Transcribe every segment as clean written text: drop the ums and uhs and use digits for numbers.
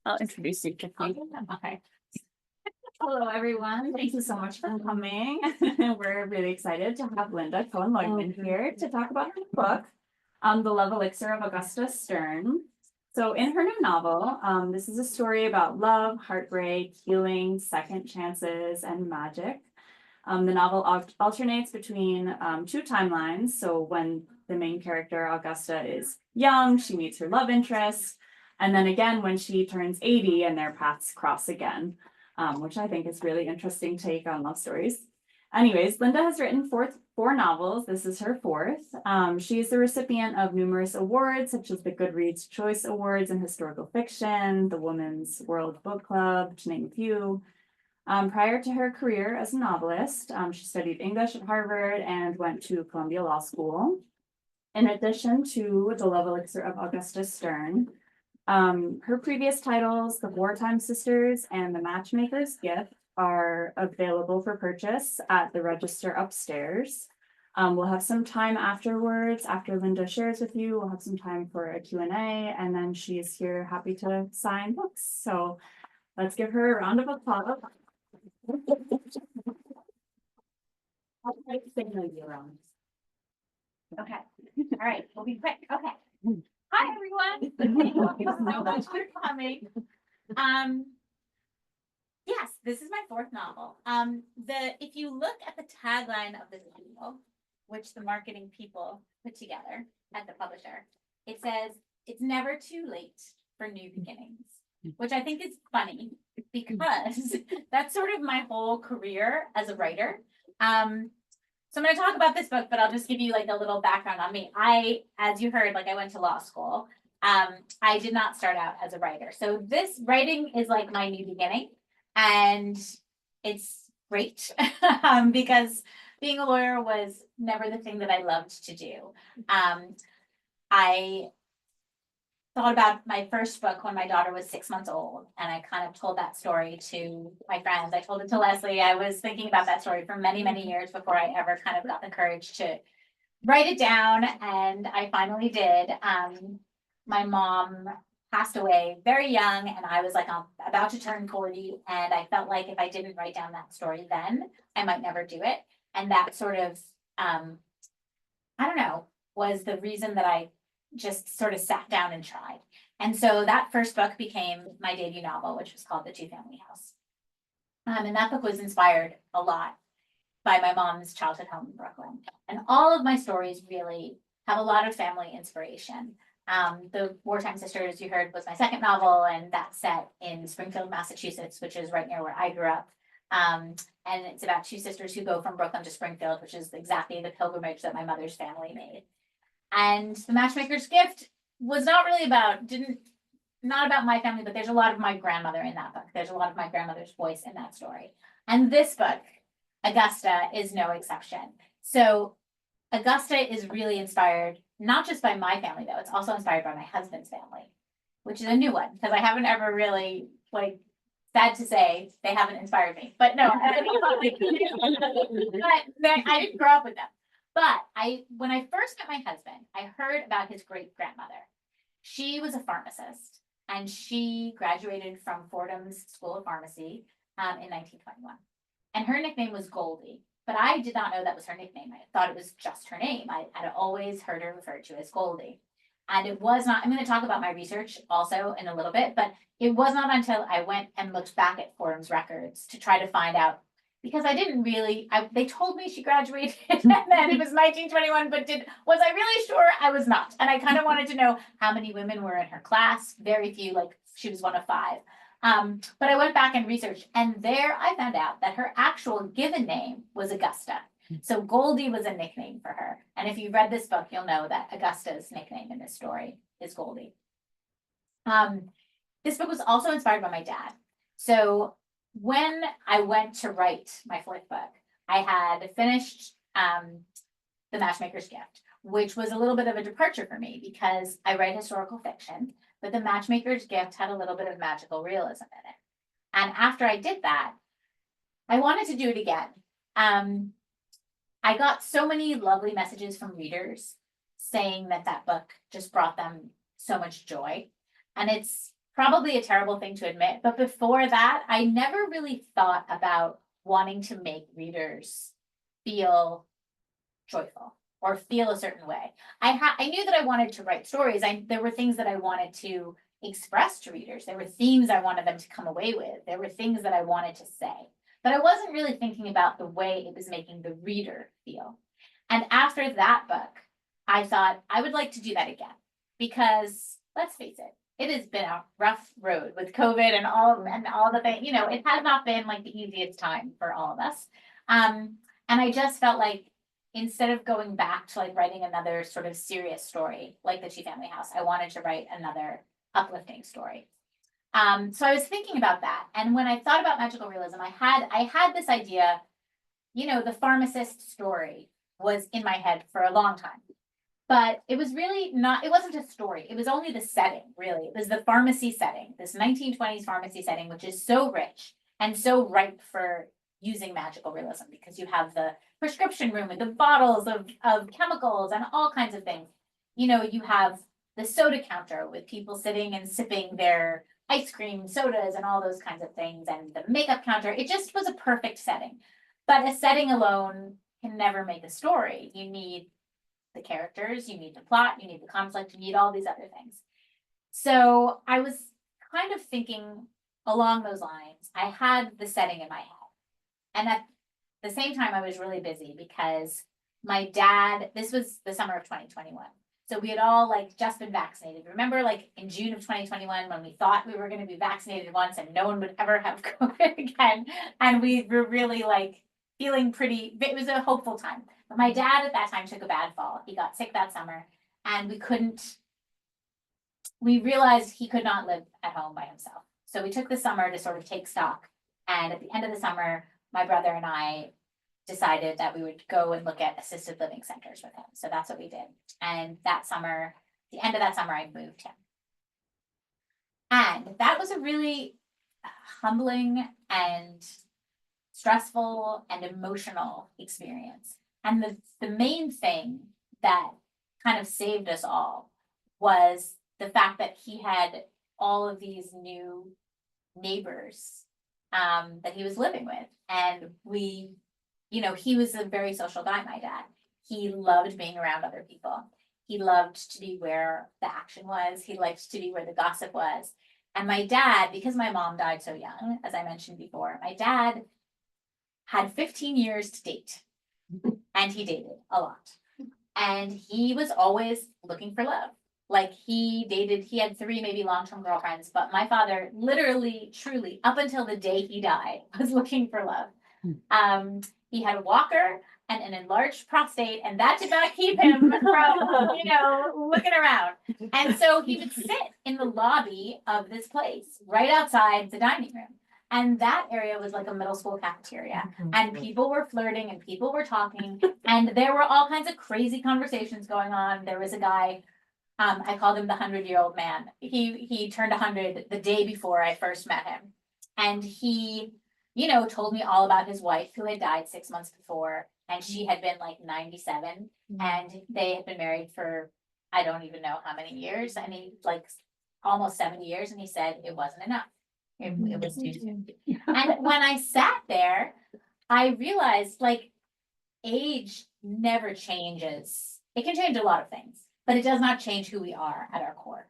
I'll introduce you quickly. Okay. Hello, everyone. Thank you so much for coming. We're really excited to have Lynda Cohen Loigman here to talk about her book, The Love Elixir of Augusta Stern. So in her new novel, this is a story about love, heartbreak, healing, second chances, and magic. The novel alternates between two timelines. So when the main character, Augusta, is young, she meets her love interest. And then again, when she turns 80 and their paths cross again, which I think is really interesting take on love stories. Anyways, Lynda has written four novels. This is her fourth. She is the recipient of numerous awards, such as the Goodreads Choice Awards in Historical Fiction, the Women's World Book Club, to name a few. Prior to her career as a novelist, she studied English at Harvard and went to Columbia Law School. In addition to The Love Elixir of Augusta Stern, her previous titles, The Wartime Sisters and The Matchmaker's Gift, are available for purchase at the register upstairs. We'll have some time afterwards, after Lynda shares with you, we'll have some time for a Q&A, and then she is here happy to sign books. So let's give her a round of applause. I'll try to signal you around. Okay, all right, we'll be quick, okay. Hi, everyone. Thank you so much for coming. Yes, this is my fourth novel. If you look at the tagline of this novel, which the marketing people put together at the publisher, it says, "It's never too late for new beginnings," which I think is funny because that's sort of my whole career as a writer. So I'm going to talk about this book, but I'll just give you like a little background on me. As you heard, I went to law school. I did not start out as a writer. So this writing is like my new beginning, and it's great because being a lawyer was never the thing that I loved to do. I thought about my first book when my daughter was 6 months old, and I kind of told that story to my friends. I told it to Leslie. I was thinking about that story for many, many years before I ever kind of got the courage to write it down, and I finally did. My mom passed away very young, and I was about to turn 40, and I felt like if I didn't write down that story then, I might never do it. And that sort of, I don't know, was the reason that I just sort of sat down and tried. And so that first book became my debut novel, which was called The Two-Family House. And that book was inspired a lot by my mom's childhood home in Brooklyn. And all of my stories really have a lot of family inspiration. The Wartime Sisters, you heard, was my second novel, and that's set in Springfield, Massachusetts, which is right near where I grew up. And it's about two sisters who go from Brooklyn to Springfield, which is exactly the pilgrimage that my mother's family made. And The Matchmaker's Gift was not about my family, but there's a lot of my grandmother in that book. There's a lot of my grandmother's voice in that story. And this book, Augusta, is no exception. So Augusta is really inspired, not just by my family, though. It's also inspired by my husband's family, which is a new one, because I haven't ever really, sad to say, they haven't inspired me. But no, I didn't grow up with them. But when I first met my husband, I heard about his great-grandmother. She was a pharmacist, and she graduated from Fordham's School of Pharmacy in 1921. And her nickname was Goldie, but I did not know that was her nickname. I thought it was just her name. I had always heard her referred to as Goldie. And it was not, I'm going to talk about my research also in a little bit, but it was not until I went and looked back at Fordham's records to try to find out, because I didn't really, they told me she graduated and then it was 1921, but was I really sure? I was not. And I kind of wanted to know how many women were in her class. Very few, she was one of 5. But I went back and researched, and there I found out that her actual given name was Augusta. So Goldie was a nickname for her. And if you read this book, you'll know that Augusta's nickname in this story is Goldie. This book was also inspired by my dad. So when I went to write my fourth book, I had finished The Matchmaker's Gift, which was a little bit of a departure for me because I write historical fiction, but The Matchmaker's Gift had a little bit of magical realism in it. And after I did that, I wanted to do it again. I got so many lovely messages from readers saying that book just brought them so much joy. And it's probably a terrible thing to admit, but before that, I never really thought about wanting to make readers feel joyful or feel a certain way. I knew that I wanted to write stories. There were things that I wanted to express to readers. There were themes I wanted them to come away with. There were things that I wanted to say, but I wasn't really thinking about the way it was making the reader feel. And after that book, I thought I would like to do that again, because let's face it, it has been a rough road with COVID and all the things, it has not been like the easiest time for all of us. And I just felt like instead of going back to like writing another sort of serious story like the Two Family House, I wanted to write another uplifting story. So I was thinking about that. And when I thought about magical realism, I had this idea, the pharmacist story was in my head for a long time. But it was really not, it wasn't a story. It was only the setting, really. It was the pharmacy setting, this 1920s pharmacy setting, which is so rich and so ripe for using magical realism, because you have the prescription room with the bottles of chemicals and all kinds of things. You have the soda counter with people sitting and sipping their ice cream sodas and all those kinds of things, and the makeup counter. It just was a perfect setting. But a setting alone can never make a story. You need the characters, you need the plot, you need the conflict, you need all these other things. So I was kind of thinking along those lines. I had the setting in my head. And at the same time, I was really busy because my dad, this was the summer of 2021. So we had all like just been vaccinated. Remember, like in June of 2021, when we thought we were going to be vaccinated once and no one would ever have COVID again. And we were really like feeling it was a hopeful time. But my dad at that time took a bad fall. He got sick that summer, and we realized he could not live at home by himself. So we took the summer to sort of take stock. And at the end of the summer, my brother and I decided that we would go and look at assisted living centers with him. So that's what we did. And that summer, the end of that summer, I moved him. And that was a really humbling and stressful and emotional experience. And the main thing that kind of saved us all was the fact that he had all of these new neighbors that he was living with. And he was a very social guy, my dad. He loved being around other people. He loved to be where the action was. He liked to be where the gossip was. And my dad, because my mom died so young, as I mentioned before, my dad had 15 years to date. And he dated a lot. And he was always looking for love. Like he had 3 maybe long-term girlfriends, but my father literally, truly, up until the day he died, was looking for love. He had a walker and an enlarged prostate, and that did not keep him from, looking around. And so he would sit in the lobby of this place, right outside the dining room. And that area was like a middle school cafeteria, and people were flirting and people were talking, and there were all kinds of crazy conversations going on. There was a guy, I called him the 100-year-old man. He turned 100 the day before I first met him. And he, told me all about his wife, who had died 6 months before, and she had been like 97, and they had been married for, I don't even know how many years. I mean, like almost 70 years. And he said it wasn't enough. It was too soon. And when I sat there, I realized like age never changes. It can change a lot of things, but it does not change who we are at our core.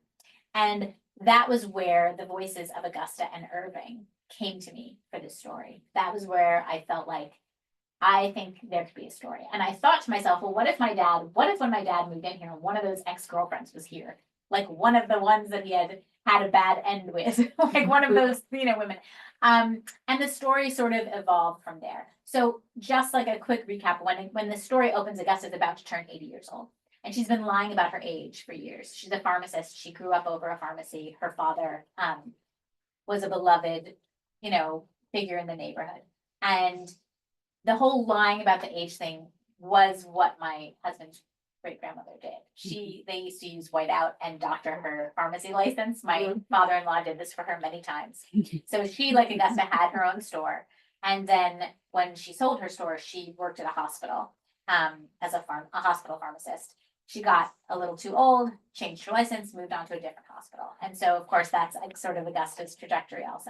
And that was where the voices of Augusta and Irving came to me for this story. That was where I felt like, I think there could be a story. And I thought to myself, well, what if when my dad moved in here, one of those ex-girlfriends was here? Like one of the ones that he had a bad end with, like one of those, women. And the story sort of evolved from there. So just like a quick recap, when the story opens, Augusta's about to turn 80 years old. And she's been lying about her age for years. She's a pharmacist. She grew up over a pharmacy. Her father was a beloved, figure in the neighborhood. And the whole lying about the age thing was what my husband's great grandmother did. They used to use whiteout and doctor her pharmacy license. My father-in-law did this for her many times. So she, like Augusta, had her own store. And then when she sold her store, she worked at a hospital as a hospital pharmacist. she got a little too old, changed her license, moved on to a different hospital. And so, of course, that's like sort of Augusta's trajectory also.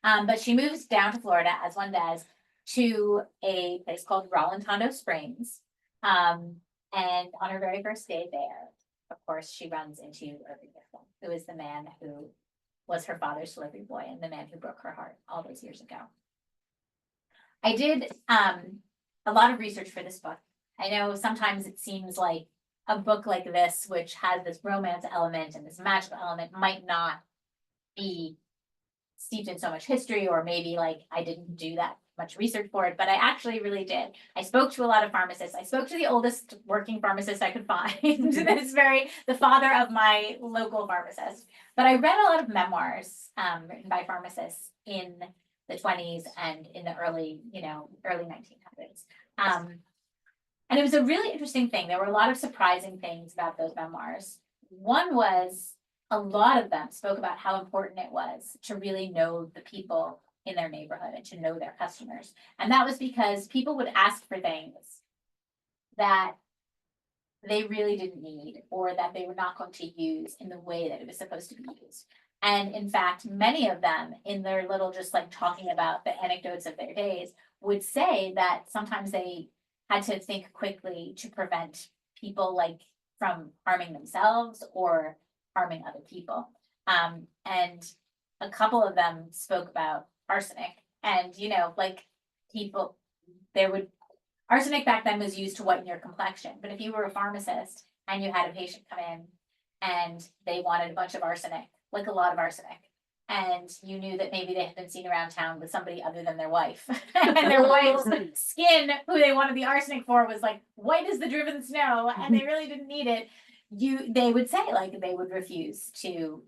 But she moves down to Florida, as one does, to a place called Rollintondo Springs. And on her very first day there, of course, she runs into Irving Biffle, who is the man who was her father's delivery boy and the man who broke her heart all those years ago. I did a lot of research for this book. I know sometimes it seems like a book like this, which has this romance element and this magical element, might not be steeped in so much history, or maybe like I didn't do that much research for it, but I actually really did. I spoke to a lot of pharmacists. I spoke to the oldest working pharmacist I could find. That's the father of my local pharmacist. But I read a lot of memoirs written by pharmacists in the 20s and in the early 1900s. And it was a really interesting thing. There were a lot of surprising things about those memoirs. One was a lot of them spoke about how important it was to really know the people in their neighborhood and to know their customers. And that was because people would ask for things that they really didn't need, or that they were not going to use in the way that it was supposed to be used. And in fact, many of them in their little, just like talking about the anecdotes of their days, would say that sometimes they had to think quickly to prevent people like from harming themselves or harming other people. And a couple of them spoke about arsenic, and like people, arsenic back then was used to whiten your complexion. But if you were a pharmacist and you had a patient come in and they wanted a bunch of arsenic, like a lot of arsenic, and you knew that maybe they had been seen around town with somebody other than their wife, and their wife's skin, who they wanted the arsenic for, was like white as the driven snow, and they really didn't need it, they would say, like, they would refuse to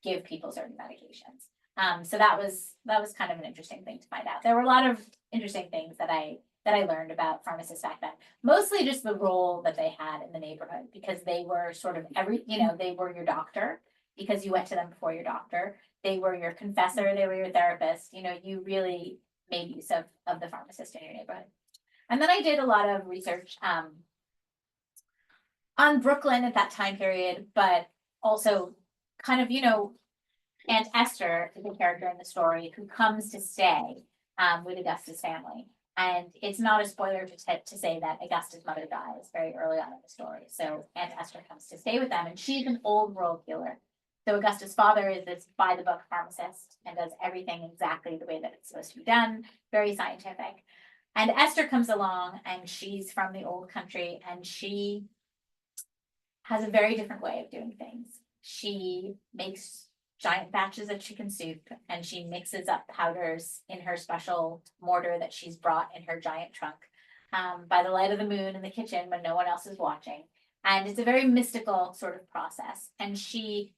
give people certain medications. So that was kind of an interesting thing to find out. There were a lot of interesting things that I learned about pharmacists back then. Mostly just the role that they had in the neighborhood, because they were sort of they were your doctor, because you went to them before your doctor. They were your confessor, they were your therapist. You really made use of the pharmacist in your neighborhood. And then I did a lot of research on Brooklyn at that time period, but also kind of, Aunt Esther is a character in the story who comes to stay with Augusta's family. And it's not a spoiler to say that Augusta's mother dies very early on in the story. So Aunt Esther comes to stay with them, and she's an old world healer. So Augusta's father is this by the book pharmacist and does everything exactly the way that it's supposed to be done, very scientific. And Esther comes along, and she's from the old country, and she has a very different way of doing things. She makes giant batches of chicken soup, and she mixes up powders in her special mortar that she's brought in her giant trunk by the light of the moon in the kitchen when no one else is watching. And it's a very mystical sort of process. And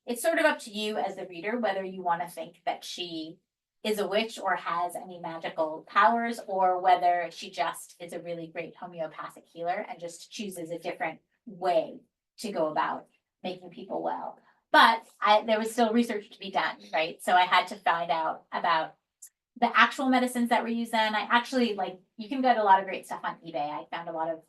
it's sort of up to you as the reader whether you want to think that she is a witch or has any magical powers, or whether she just is a really great homeopathic healer and just chooses a different way to go about making people well. But there was still research to be done, right? So I had to find out about the actual medicines that were used then. I actually, you can get a lot of great stuff on eBay. I found a lot of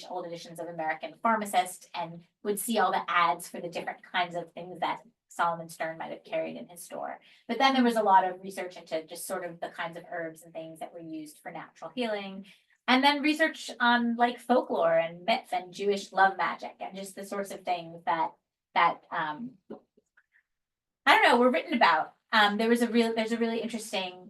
old editions of American Pharmacist and would see all the ads for the different kinds of things that Solomon Stern might have carried in his store. But then there was a lot of research into just sort of the kinds of herbs and things that were used for natural healing. And then research on folklore and myth and Jewish love magic and just the sorts of things that I don't know, were written about. There's a really interesting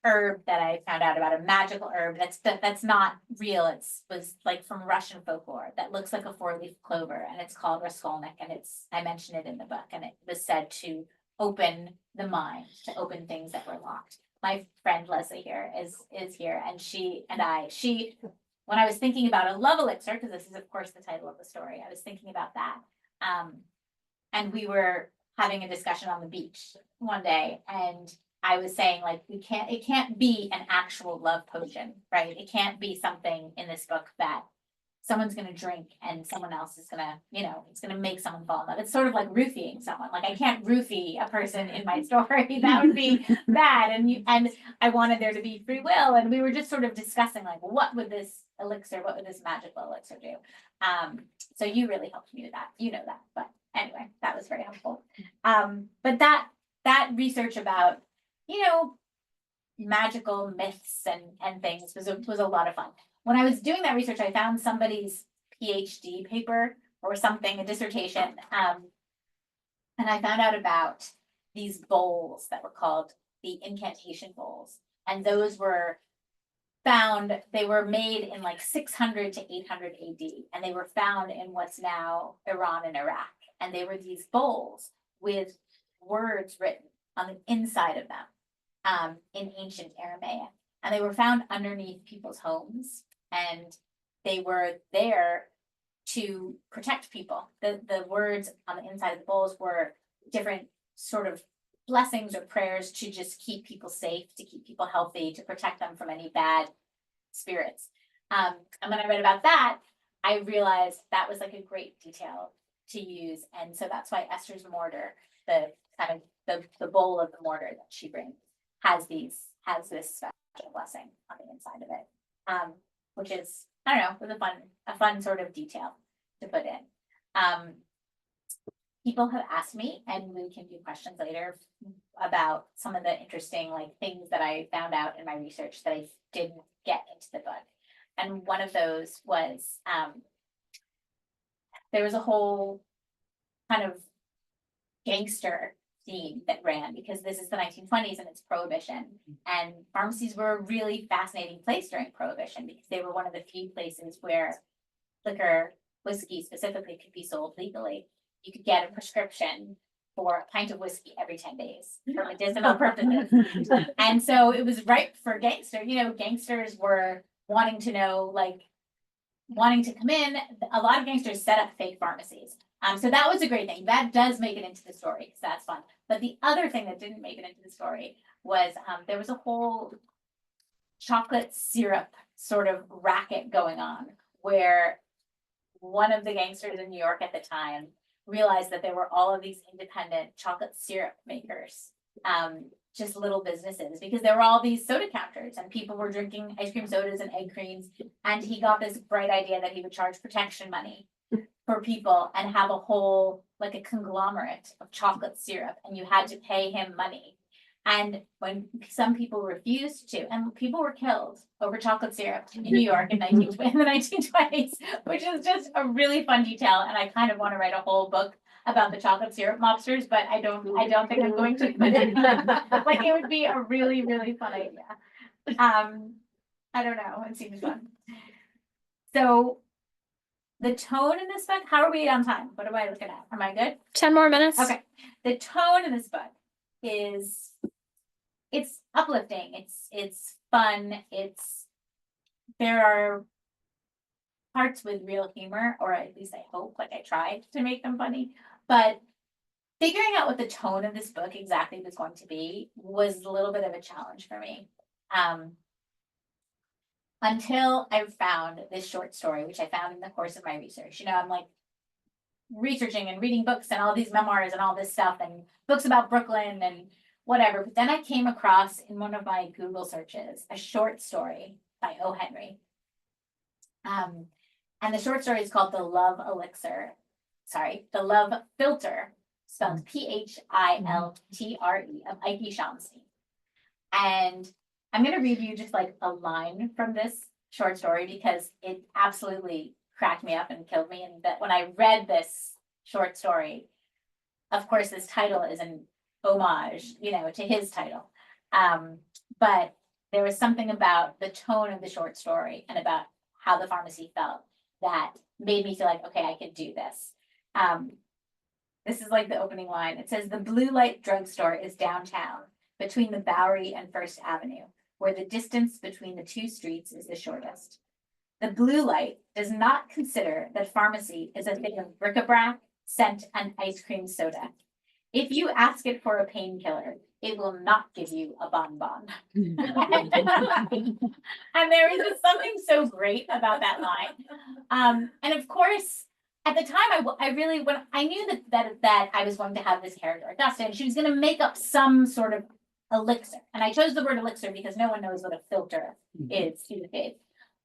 herb that I found out about, a magical herb that's not real. Was from Russian folklore that looks like a 4-leaf clover, and it's called Raskolnik, and I mentioned it in the book, and it was said to open the mind, to open things that were locked. My friend Leslie here is here, and she when I was thinking about a love elixir, because this is of course the title of the story, I was thinking about that. And we were having a discussion on the beach one day, and I was saying, it can't be an actual love potion, right? It can't be something in this book that someone's gonna drink and someone else is gonna, it's gonna make someone fall in love. It's sort of like roofing someone. Like I can't roofie a person in my story. That would be bad. And I wanted there to be free will. And we were just sort of discussing like, what would this magical elixir do? So you really helped me with that. You know that. But anyway, that was very helpful. But that research about, magical myths and things was a lot of fun. When I was doing that research, I found somebody's PhD paper or something, a dissertation, and I found out about these bowls that were called the incantation bowls. And those were they were made in like 600 to 800 AD, and they were found in what's now Iran and Iraq. And they were these bowls with words written on the inside of them in ancient Aramaic. And they were found underneath people's homes, and they were there to protect people. The words on the inside of the bowls were different sort of blessings or prayers to just keep people safe, to keep people healthy, to protect them from any bad spirits. And when I read about that, I realized that was like a great detail to use. And so that's why Esther's mortar, the kind of the bowl of the mortar that she brings, has this special blessing on the inside of it. Which is, I don't know, was a fun sort of detail to put in. People have asked me, and we can do questions later about some of the interesting like things that I found out in my research that I didn't get into the book. And one of those was there was a whole kind of gangster theme that ran, because this is the 1920s and it's prohibition, and pharmacies were a really fascinating place during prohibition because they were one of the few places where liquor, whiskey specifically, could be sold legally. You could get a prescription for a pint of whiskey every 10 days for medicinal purposes. And so it was ripe for gangster. Gangsters were wanting to come in. A lot of gangsters set up fake pharmacies. So that was a great thing. That does make it into the story because that's fun. But the other thing that didn't make it into the story was there was a whole chocolate syrup sort of racket going on where one of the gangsters in New York at the time realized that there were all of these independent chocolate syrup makers, just little businesses, because there were all these soda counters and people were drinking ice cream sodas and egg creams. And he got this bright idea that he would charge protection money for people and have a whole, like a conglomerate of chocolate syrup, and you had to pay him money. And when some people refused to, and people were killed over chocolate syrup in New York in the 1920s, which is just a really fun detail. And I kind of want to write a whole book about the chocolate syrup mobsters, but I don't think I'm going to. Like, it would be a really, really fun idea. I don't know. It seems fun. So the tone in this book, how are we on time? What am I looking at? Am I good? 10 more minutes. Okay. The tone in this book it's uplifting. It's fun. There are parts with real humor, or at least I hope, like I tried to make them funny, but figuring out what the tone of this book exactly was going to be was a little bit of a challenge for me. Until I found this short story, which I found in the course of my research. I'm like researching and reading books and all these memoirs and all this stuff and books about Brooklyn and whatever. But then I came across in one of my Google searches a short story by O. Henry. And the short story is called The Love Filter, spelled Philtre, of Ike Shamsi. And I'm going to read you just like a line from this short story because it absolutely cracked me up and killed me. And that when I read this short story, of course, this title is an homage, to his title. But there was something about the tone of the short story and about how the pharmacy felt that made me feel like, okay, I could do this. This is like the opening line. It says, "The Blue Light Drugstore is downtown between the Bowery and First Avenue, where the distance between the two streets is the shortest. The blue light does not consider that pharmacy is a thing of bric-a-brac, scent, and ice cream soda. If you ask it for a painkiller, it will not give you a bonbon. And there was just something so great about that line. And of course, at the time, I really, when I knew that I was going to have this character, Augusta, and she was going to make up some sort of elixir. And I chose the word elixir because no one knows what a filter is these days.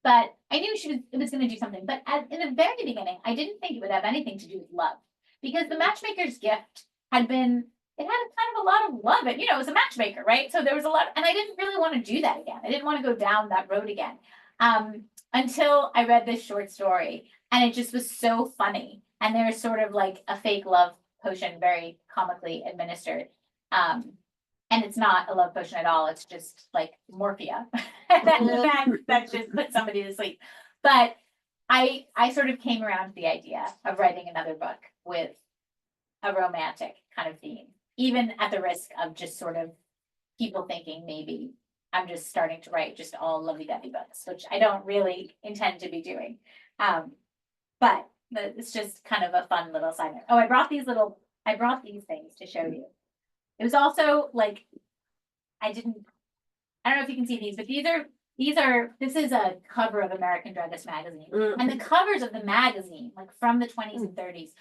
But I knew it was going to do something. But in the very beginning, I didn't think it would have anything to do with love, because the matchmaker's gift had been, it had kind of a lot of love. And, it was a matchmaker, right? So there was a lot, and I didn't really want to do that again. I didn't want to go down that road again. Until I read this short story, and it just was so funny. And there's sort of like a fake love potion, very comically administered. And it's not a love potion at all. It's just like morphia that just puts somebody to sleep. But I sort of came around to the idea of writing another book with a romantic kind of theme, even at the risk of just sort of people thinking maybe I'm just starting to write just all lovey-dovey books, which I don't really intend to be doing. But it's just kind of a fun little side note. Oh, I brought these things to show you. It was also like, I don't know if you can see these, but this is a cover of American Druggist magazine. And the covers of the magazine, like from the 20s and 30s,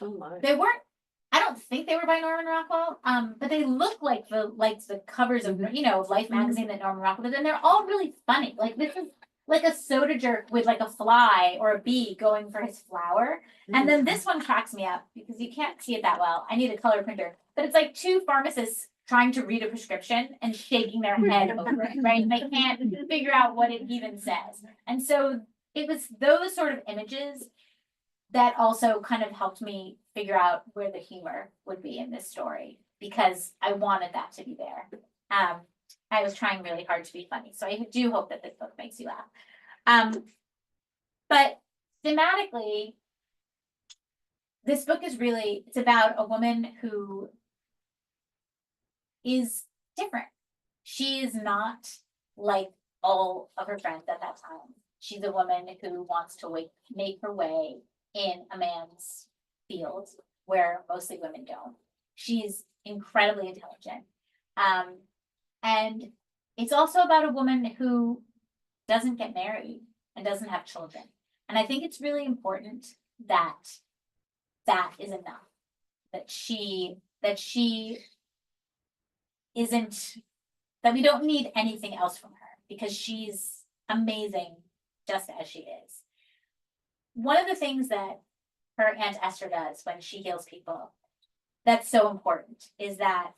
I don't think they were by Norman Rockwell, but they look like the covers of, Life magazine that Norman Rockwell did, and they're all really funny. Like, this is like a soda jerk with like a fly or a bee going for his flower. And then this one cracks me up because you can't see it that well. I need a color printer, but it's like two pharmacists trying to read a prescription and shaking their head over it, right? And they can't figure out what it even says. And so it was those sort of images that also kind of helped me figure out where the humor would be in this story, because I wanted that to be there. I was trying really hard to be funny. So I do hope that this book makes you laugh. But thematically, this book is really, it's about a woman who is different. She is not like all of her friends at that time. She's a woman who wants to make her way in a man's field where mostly women don't. She's incredibly intelligent. And it's also about a woman who doesn't get married and doesn't have children. And I think it's really important that that is enough, that she isn't, that we don't need anything else from her, because she's amazing just as she is. One of the things that her Aunt Esther does when she heals people that's so important is that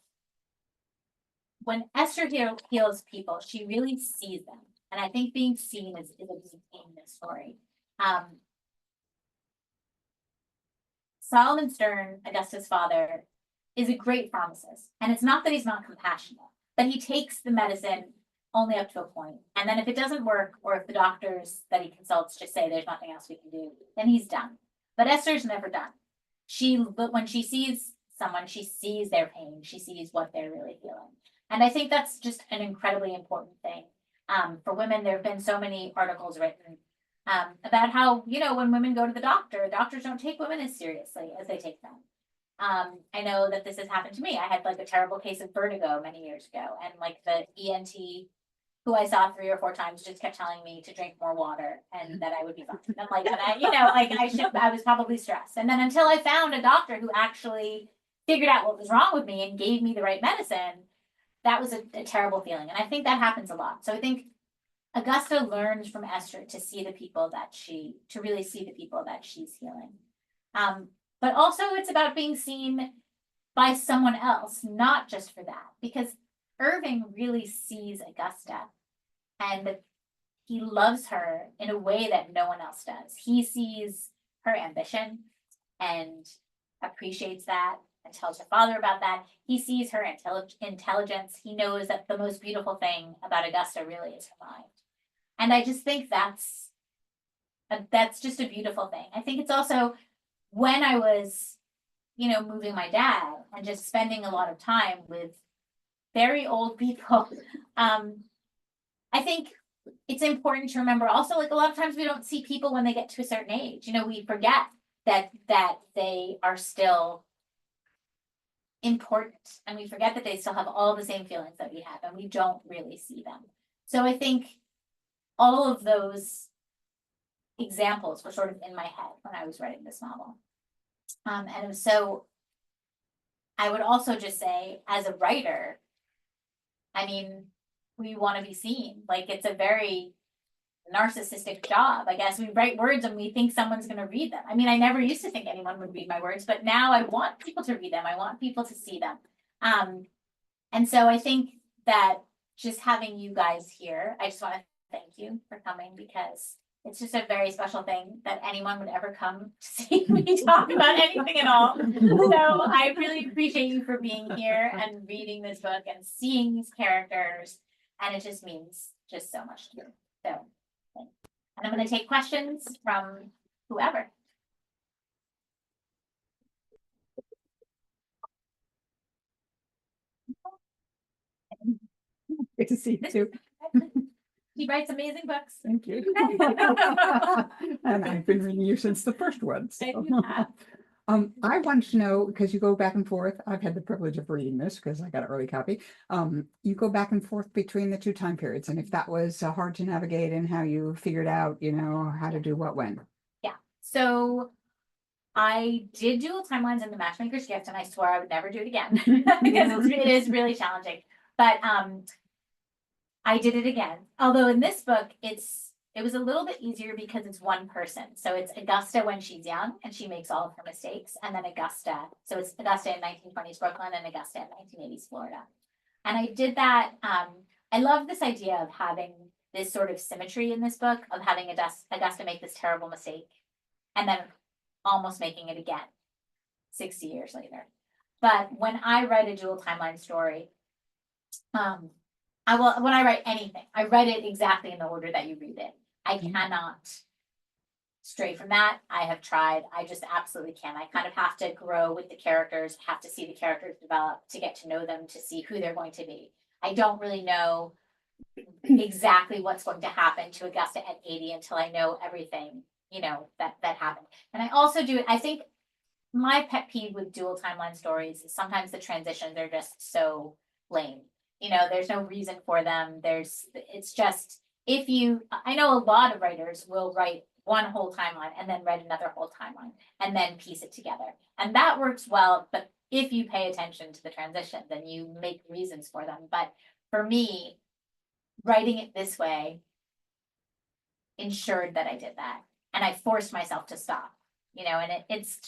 when Esther heals people, she really sees them. And I think being seen is a big theme in this story. Solomon Stern, Augusta's father, is a great pharmacist. And it's not that he's not compassionate, but he takes the medicine only up to a point. And then if it doesn't work, or if the doctors that he consults just say there's nothing else we can do, then he's done. But Esther's never done. But when she sees someone, she sees their pain. She sees what they're really feeling. And I think that's just an incredibly important thing. For women, there have been so many articles written about how, when women go to the doctor, doctors don't take women as seriously as they take them. I know that this has happened to me. I had like a terrible case of vertigo many years ago, and like the ENT who I saw 3 or 4 times just kept telling me to drink more water and that I would be fine. And I'm like, but I was probably stressed. And then until I found a doctor who actually figured out what was wrong with me and gave me the right medicine, that was a terrible feeling. And I think that happens a lot. So I think Augusta learns from Esther to see the people to really see the people that she's healing. But also it's about being seen by someone else, not just for that, because Irving really sees Augusta and he loves her in a way that no one else does. He sees her ambition and appreciates that and tells her father about that. He sees her intelligence. He knows that the most beautiful thing about Augusta really is her mind. And I just think that's just a beautiful thing. I think it's also when I was, moving my dad and just spending a lot of time with very old people, I think it's important to remember also, like, a lot of times we don't see people when they get to a certain age. We forget that they are still important, and we forget that they still have all the same feelings that we have, and we don't really see them. So I think all of those examples were sort of in my head when I was writing this novel. And so I would also just say, as a writer, I mean, we want to be seen. Like, it's a very narcissistic job, I guess. We write words and we think someone's going to read them. I mean, I never used to think anyone would read my words, but now I want people to read them. I want people to see them. And so I think that just having you guys here, I just want to thank you for coming, because it's just a very special thing that anyone would ever come to see me talk about anything at all. So I really appreciate you for being here and reading this book and seeing these characters. And it just means just so much to me. So, thanks. And I'm going to take questions from whoever. Good to see you too. He writes amazing books. Thank you. And I've been reading you since the first one. So. I wanted to know, because you go back and forth. I've had the privilege of reading this because I got an early copy. You go back and forth between the two time periods, and if that was hard to navigate and how you figured out, you know, how to do what when. Yeah. So I did dual timelines in The Matchmaker's Gift, and I swore I would never do it again because it is really challenging. But I did it again. Although in this book, it was a little bit easier because it's one person. So it's Augusta when she's young and she makes all of her mistakes. And then Augusta. So it's Augusta in 1920s Brooklyn and Augusta in 1980s Florida. And I did that. I love this idea of having this sort of symmetry in this book, of having Augusta make this terrible mistake and then almost making it again 60 years later. But when I write a dual timeline story, when I write anything, I write it exactly in the order that you read it. I cannot stray from that. I have tried. I just absolutely can. I kind of have to grow with the characters, have to see the characters develop, to get to know them, to see who they're going to be. I don't really know exactly what's going to happen to Augusta at 80 until I know everything, you know, that happened. And I also do, I think my pet peeve with dual timeline stories is sometimes the transitions are just so lame. You know, there's no reason for them. It's just, I know a lot of writers will write one whole timeline and then write another whole timeline and then piece it together. And that works well, but if you pay attention to the transition, then you make reasons for them. But for me, writing it this way ensured that I did that. And I forced myself to stop, you know, and it's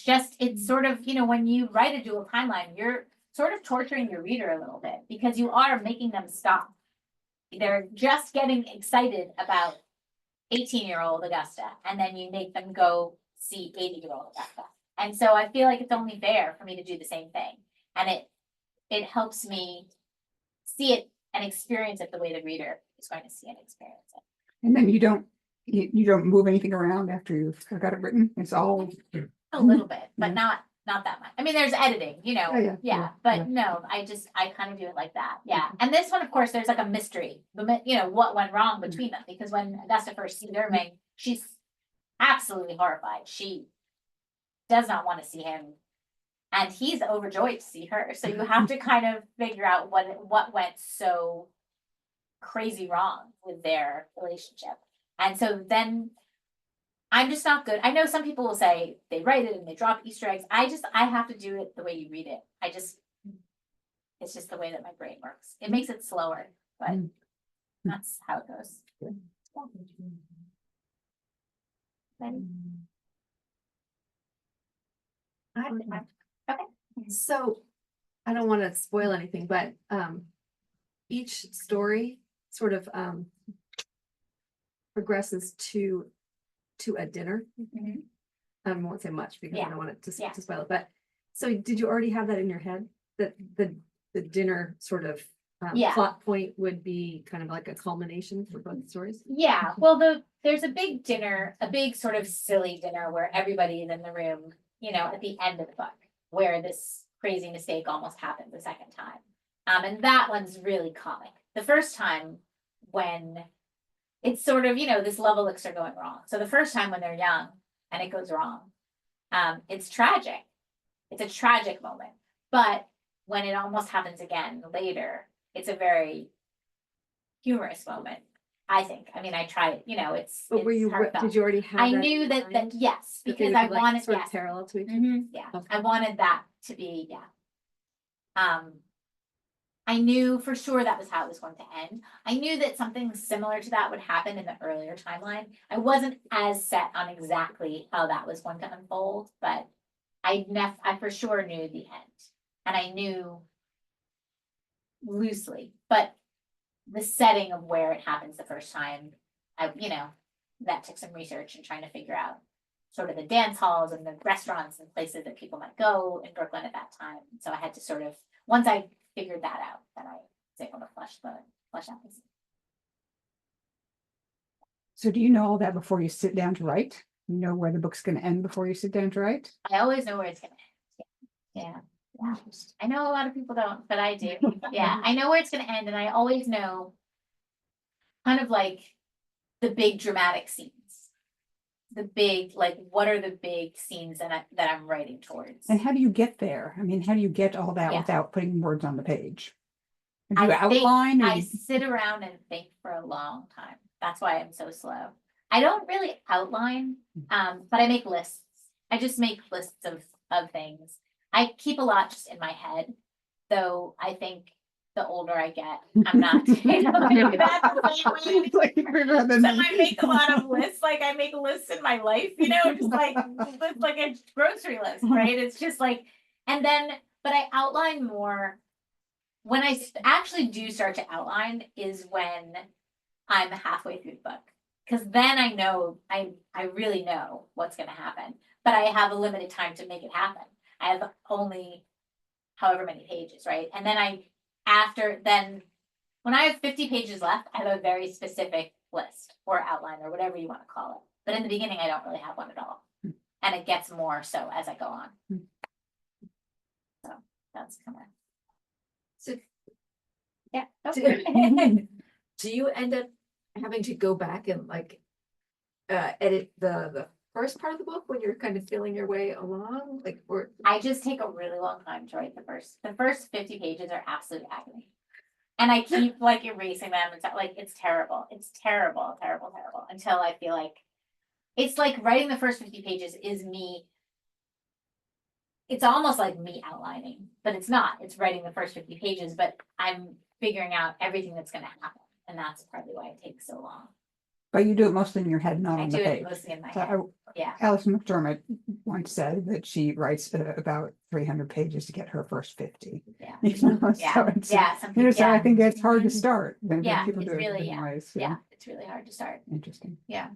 sort of, you know, when you write a dual timeline, you're sort of torturing your reader a little bit because you are making them stop. They're just getting excited about 18-year-old Augusta, and then you make them go see 80-year-old Augusta. And so I feel like it's only fair for me to do the same thing. And it helps me see it and experience it the way the reader is going to see and experience it. And then you don't move anything around after you've got it written. It's all a little bit, but not that much. I mean, there's editing, you know, but no, I kind of do it like that. Yeah. And this one, of course, there's like a mystery, you know, what went wrong between them, because when Augusta first sees Irving, she's absolutely horrified. She does not want to see him, and he's overjoyed to see her. So you have to kind of figure out what went so crazy wrong with their relationship. And so then I'm just not good. I know some people will say they write it and they drop Easter eggs. I have to do it the way you read it. It's just the way that my brain works. It makes it slower, but that's how it goes. Okay. So I don't want to spoil anything, but each story sort of progresses to a dinner. I won't say much because I don't want it to spoil it. But so did you already have that in your head, that the dinner sort of plot point would be kind of like a culmination for both stories? Yeah. Well, there's a big dinner, a big sort of silly dinner where everybody is in the room, you know, at the end of the book, where this crazy mistake almost happened the second time. And that one's really comic. The first time when it's sort of, you know, this love elixir going wrong. So the first time when they're young and it goes wrong, it's tragic. It's a tragic moment. But when it almost happens again later, it's a very humorous moment, I think. I mean, I try, it's. But were it's you, heartfelt. did you already have? I that knew in that, mind? yes, That they because would I be, like, wanted, sort of yes. parallel to each other? Yeah, Okay. I wanted that to be, yeah. I knew for sure that was how it was going to end. I knew that something similar to that would happen in the earlier timeline. I wasn't as set on exactly how that was going to unfold, but I for sure knew the end. And I knew loosely, but the setting of where it happens the first time, that took some research and trying to figure out sort of the dance halls and the restaurants and places that people might go in Brooklyn at that time. So I had to sort of, once I figured that out, then I was able to flesh out this. So do you know all that before you sit down to write? You know where the book's going to end before you sit down to write? I always know where it's gonna end. Yeah. I know a lot of people don't, but I do. Yeah, I know where it's gonna end, and I always know kind of like the big dramatic scenes. The big, like, what are the big scenes that I'm writing towards? And how do you get there? I mean, how do you get all that Yeah. without putting words on the page? Do I you think outline? Or I you... sit around and think for a long time. That's why I'm so slow. I don't really outline, but I make lists. I just make lists of things. I keep a lot just in my head, though I think the older I get, I'm not that's the same way. So I make a lot of lists, like I make lists in my life, just like a grocery list, right? It's just like, and then, but I outline more. When I actually do start to outline is when I'm halfway through the book. Because then I know, I really know what's going to happen. But I have a limited time to make it happen. I have only however many pages, right? And then when I have 50 pages left, I have a very specific list or outline or whatever you want to call it. But in the beginning, I don't really have one at all. And it gets more so as I go on. So that's kind of. So Yeah. do you end up having to go back and like edit the first part of the book when you're kind of feeling your way along? Like, or I just take a really long time to write the first 50 pages are absolute agony. And I keep like erasing them. It's like, it's terrible. It's terrible, terrible, terrible until I feel like it's like writing the first 50 pages is me. It's almost like me outlining, but it's not. It's writing the first 50 pages, but I'm figuring out everything that's going to happen. And that's probably why it takes so long. But you do it mostly in your head, not I on do the it page. mostly in my So head. Yeah. Alison McDermott once said that she writes about 300 pages to get her first 50. Yeah. So Yeah. it's, Yeah. so I think it's hard to start. When Yeah, people it's do it really, different ways. Yeah, it's really hard to start. Interesting. Yeah.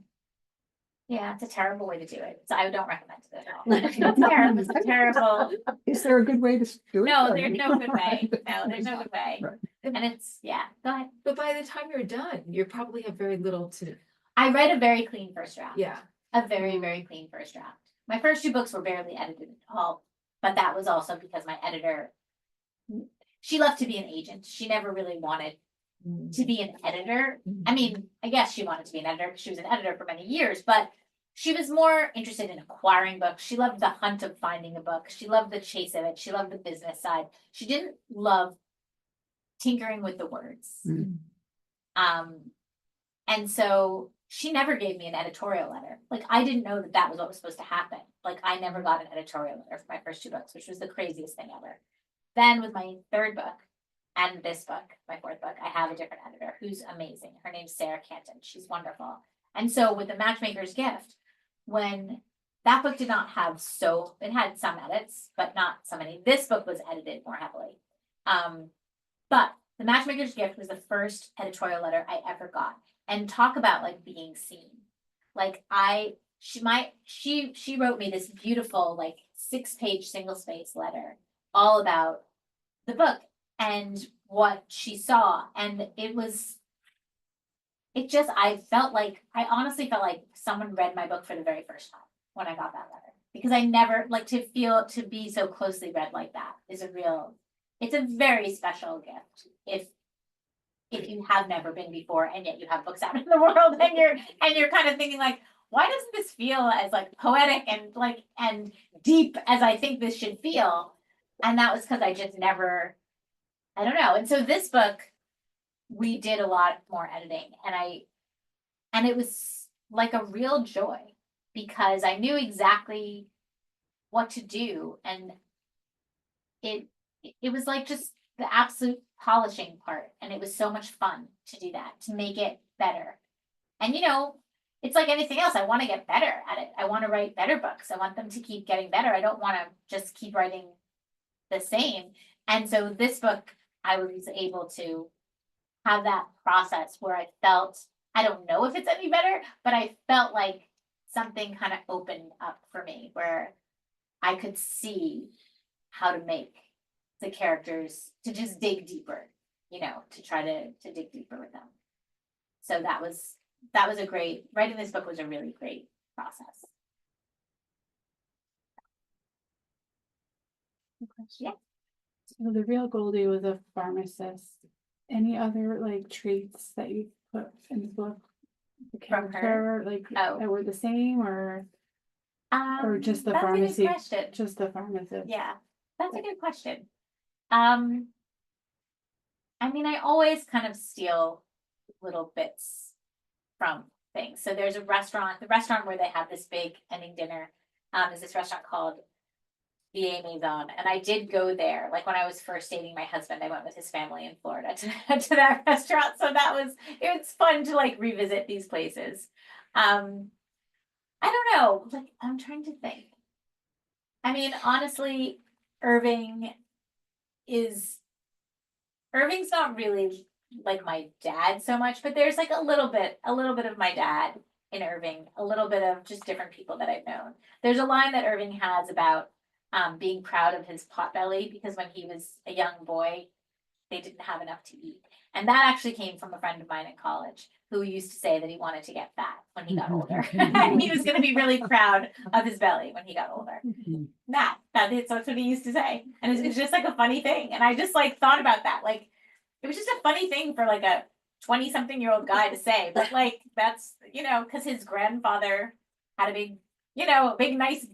Yeah, it's a terrible way to do it. So I don't recommend it at all. It's terrible. It's terrible. Is there a good way to do it? No, there's no good way. No, there's no good way. Right. And it's, yeah, go ahead. but by the time you're done, you probably have very little to. I write a very clean first draft. Yeah. A very, very clean first draft. My first 2 books were barely edited at all, but that was also because my editor, she left to be an agent. She never really wanted to be an editor. I mean, I guess she wanted to be an editor because she was an editor for many years, but she was more interested in acquiring books. She loved the hunt of finding a book. She loved the chase of it. She loved the business side. She didn't love tinkering with the words. And so she never gave me an editorial letter. Like, I didn't know that was what was supposed to happen. Like, I never got an editorial letter for my first 2 books, which was the craziest thing ever. Then with my 3rd book and this book, my 4th book, I have a different editor who's amazing. Her name's Sarah Canton. She's wonderful. And so with The Matchmaker's Gift, when that book did not have it had some edits, but not so many. This book was edited more heavily. But The Matchmaker's Gift was the first editorial letter I ever got. And talk about like being seen. Like she wrote me this beautiful like 6-page single-space letter all about the book and what she saw. And I honestly felt like someone read my book for the very first time when I got that letter. Because I never like to be so closely read like that it's a very special gift. If you have never been before and yet you have books out in the world and you're kind of thinking like, why doesn't this feel as like poetic and deep as I think this should feel? And that was because I just never, I don't know. And so this book, we did a lot more editing, and it was like a real joy because I knew exactly what to do, and it was like just the absolute polishing part, and it was so much fun to do that, to make it better. And it's like anything else. I want to get better at it. I want to write better books. I want them to keep getting better. I don't want to just keep writing the same. And so this book, I was able to have that process where I felt, I don't know if it's any better, but I felt like something kind of opened up for me where I could see how to make the characters to just dig deeper, to try to dig deeper with them. So that was writing this book was a really great process. Yeah. So the real Goldie was a pharmacist. Any other like traits that you put in the book? The From her? character, like that were the same, or just the That's pharmacy? a good question. Just the pharmacist. Yeah, that's a good question. I mean, I always kind of steal little bits from things. So there's the restaurant where they have this big ending dinner, is this restaurant called the Maison. And I did go there, like when I was first dating my husband, I went with his family in Florida to that restaurant. So it was fun to like revisit these places. I don't know, like I'm trying to think. I mean, honestly, Irving's not really like my dad so much, but there's like a little bit of my dad in Irving, a little bit of just different people that I've known. There's a line that Irving has about being proud of his potbelly because when he was a young boy, they didn't have enough to eat. And that actually came from a friend of mine in college who used to say that he wanted to get fat when he got older. And he was going to be really proud of his belly when he got older. That's what he used to say. And it's just like a funny thing. And I just like thought about that. Like, it was just a funny thing for like a 20-something-year-old guy to say. But like, that's, because his grandfather had a big, big, nice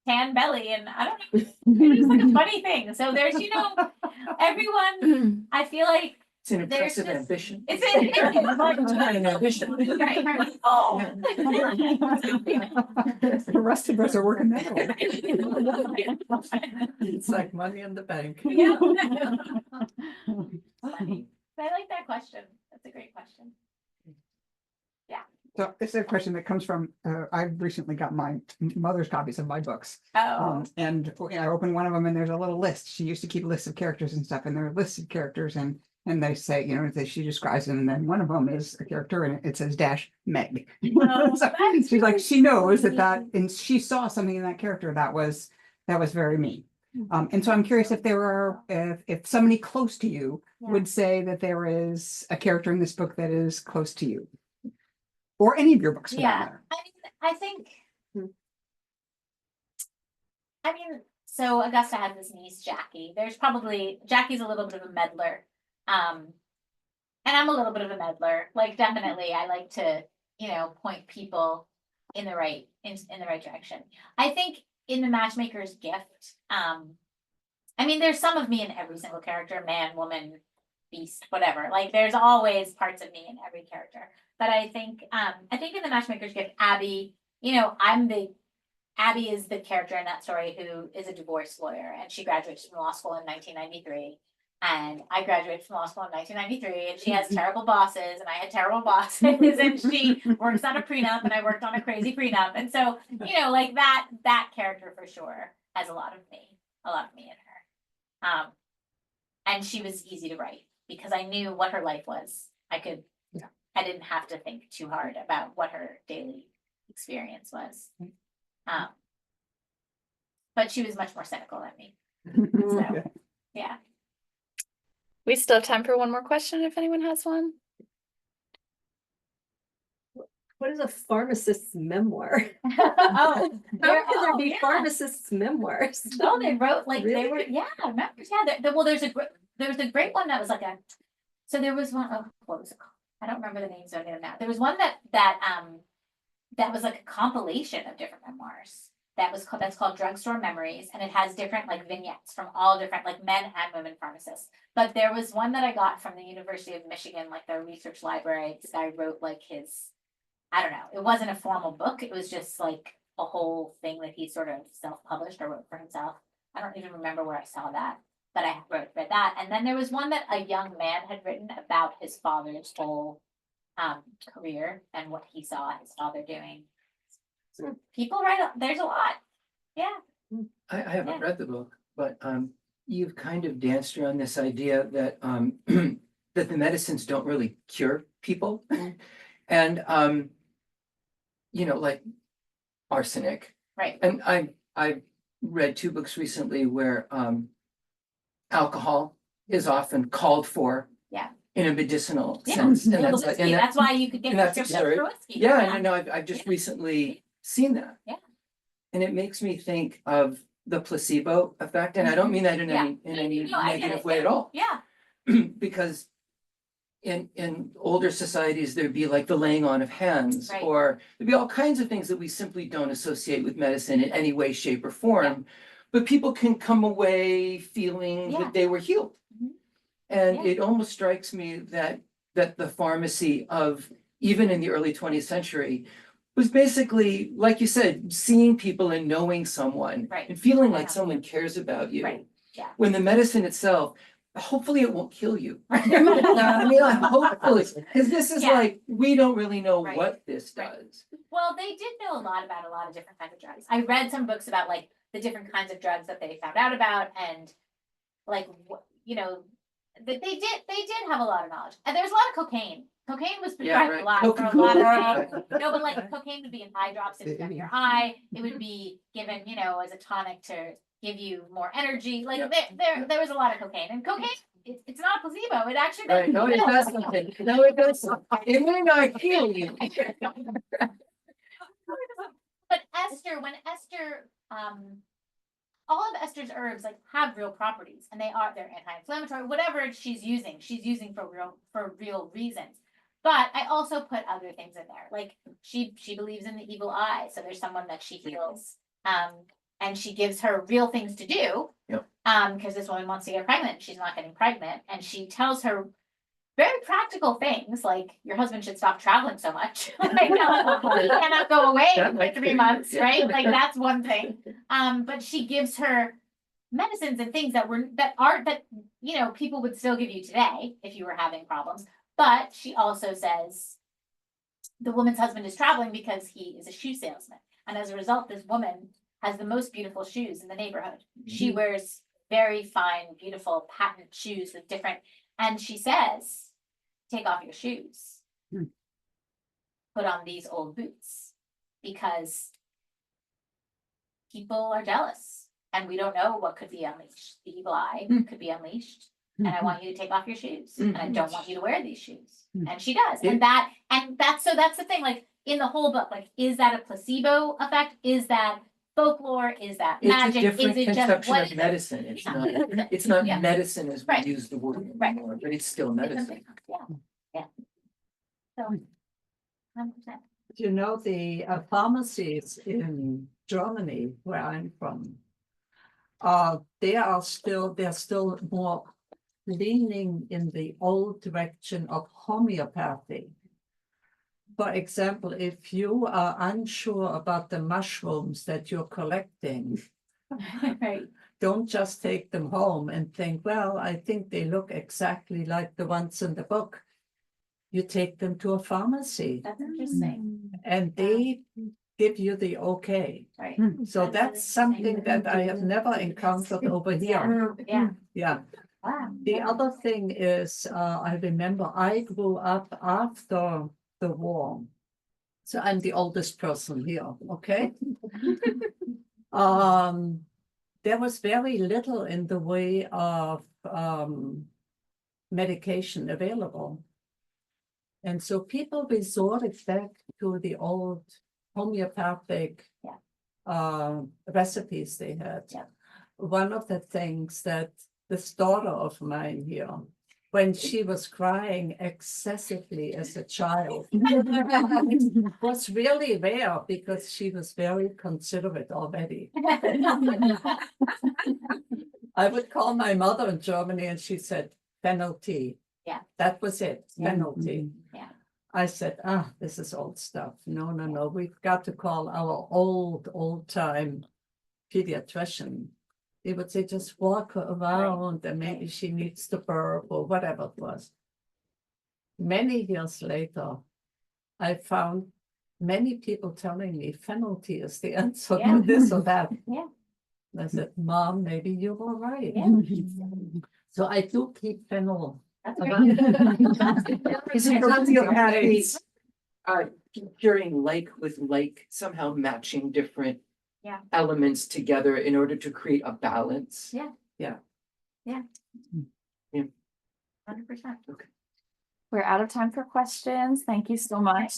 tan belly. And I don't know, it's just like a funny thing. So there's, everyone, I feel like, it's an impressive ambition. It's an ambition. Right. Oh. The rest of us are working that way. It's like money in the bank. Yeah. Funny. I like that question. That's a great question. So this is a question that comes from, I've recently got my mother's copies of my books. Oh. And I opened one of them and there's a little list. She used to keep lists of characters and stuff, and there are listed characters and they say, she describes them, and then one of them is a character and it says Meg. Oh, So that's she's like, really she knows sweet. and she saw something in that character that was very me. And so I'm curious if there are, if somebody close to you would say that there is a character in this book that is close to you. Or any of your books for that matter. I think, so Augusta has this niece, Jackie. Jackie's a little bit of a meddler. And I'm a little bit of a meddler. Like, definitely, I like to, point people in the right direction. I think in the Matchmaker's Gift, there's some of me in every single character, man, woman, beast, whatever. Like, there's always parts of me in every character. But I think in the Matchmaker's Gift, Abby, Abby is the character in that story who is a divorce lawyer, and she graduates from law school in 1993. And I graduated from law school in 1993, and she has terrible bosses, and I had terrible bosses, and she works on a prenup, and I worked on a crazy prenup. And so, like that character for sure has a lot of me in her. And she was easy to write because I knew what her life was. I didn't have to think too hard about what her daily experience was. But she was much more cynical than me. So, yeah. We still have time for one more question if anyone has one. What is a pharmacist's memoir? Oh, How can there be yeah. pharmacists' memoirs? Oh, they wrote like they Really? were, memoirs. Yeah, well, there's a great one that was like so there was one, what was it called? I don't remember the names of it now. There was one that was like a compilation of different memoirs. that's called Drugstore Memories, and it has different like vignettes from all different like men and women pharmacists. But there was one that I got from the University of Michigan, like their research library. This guy wrote like his, I don't know, it wasn't a formal book, it was just like a whole thing that he sort of self-published or wrote for himself. I don't even remember where I saw that, but I read that. And then there was one that a young man had written about his father's whole career and what he saw his father doing. So people write, there's a lot. Yeah. I haven't Yeah. read the book, but you've kind of danced around this idea that that the medicines don't really cure people. And you know, like arsenic. Right. And I read 2 books recently where alcohol is often called for. Yeah. In a medicinal Yeah. sense. And Well, that's whiskey, and that- that's why you could get and that's prescriptions absurd. for whiskey. Yeah, I know, I've just recently seen that. Yeah. And it makes me think of the placebo effect, and I don't mean that in Yeah. any No, I get negative it, way at yeah. all. Yeah. Because in older societies, there'd be like the laying on of hands, Right. or there'd be all kinds of things that we simply don't associate with medicine in any way, shape, or form. But people can come away feeling Yeah. that they were healed. Mhm. And Yeah. it almost strikes me that the pharmacy of even in the early 20th century was basically, like you said, seeing people and knowing someone Right. and feeling like Yeah. someone cares about you. Right. Yeah. When the medicine itself, hopefully it won't kill you. I mean, hopefully, because this is Yeah. like, we don't really know Right. what this Right. does. Well, they did know a lot about a lot of different kinds of drugs. I read some books about like the different kinds of drugs that they found out about, and like you know, that they did have a lot of knowledge. And there's a lot of cocaine. Cocaine was Yeah, prescribed right. a lot for a Coca-Cola. lot of things. No, but like cocaine would be in eye drops if it's in your eye. It would be given, as a tonic to give you more energy. Like Yep. there was a lot of cocaine, and cocaine it's not a placebo. It actually Right, no, it does something. No, it does. It may not kill you. But when Esther, all of Esther's herbs like have real properties, and they're anti-inflammatory. Whatever she's using for real reasons. But I also put other things in there, like she believes in the evil eye, so there's someone that she heals, and she gives her real things to do. Yep. Because this woman wants to get pregnant, she's not getting pregnant, and she tells her very practical things like your husband should stop traveling so much. Like, he cannot go away That for might 3 be, months, yeah. right? Like that's one thing. But she gives her medicines and things that people would still give you today if you were having problems. But she also says the woman's husband is traveling because he is a shoe salesman, and as a result, this woman has the most beautiful shoes in the neighborhood. She wears very fine, beautiful patent shoes with different. And she says, take off your shoes, put on these old boots, because people are jealous and we don't know what could be unleashed. The evil eye could be unleashed. And I want you to take off your shoes, and I don't want you to wear these shoes. And she does. And that's the thing, like in the whole book, like, is that a placebo effect? Is that folklore? Is that magic? It's a different is it just conception what of is it? medicine. It's Yeah. not Yeah. medicine as we Right. use the word Right. anymore, but it's still It's medicine. something else. Yeah. So 100%. The pharmacies in Germany, where I'm from, they're still more leaning in the old direction of homeopathy. For example, if you are unsure about the mushrooms that you're collecting, Right. don't just take them home and think, well, I think they look exactly like the ones in the book. You take them to a pharmacy That's interesting. and they give you the okay. Right. So that's something that I have never encountered over here. Yeah. Yeah. Wow. The other thing is, I remember I grew up after the war. So I'm the oldest person here, okay? There was very little in the way of medication available. And so people resorted back to the old homeopathic recipes they had. Yeah. One of the things that this daughter of mine here, when she was crying excessively as a child. Was really rare because she was very considerate already. I would call my mother in Germany and she said, penalty. Yeah. That was it, penalty. Yeah. I said, this is old stuff. No, we've got to call our old time pediatrician. He would say, just walk her around and maybe she needs to burp or whatever it was. Many years later, I found many people telling me penalty is the answer Yeah. to this or that. Yeah. And I said, Mom, maybe you were right. Yeah. So I do keep fennel. That's Is it curing like with like, somehow matching different Yeah. elements together in order to create a balance? Yeah. Yeah. 100%. We're out of time for questions. Thank you so much.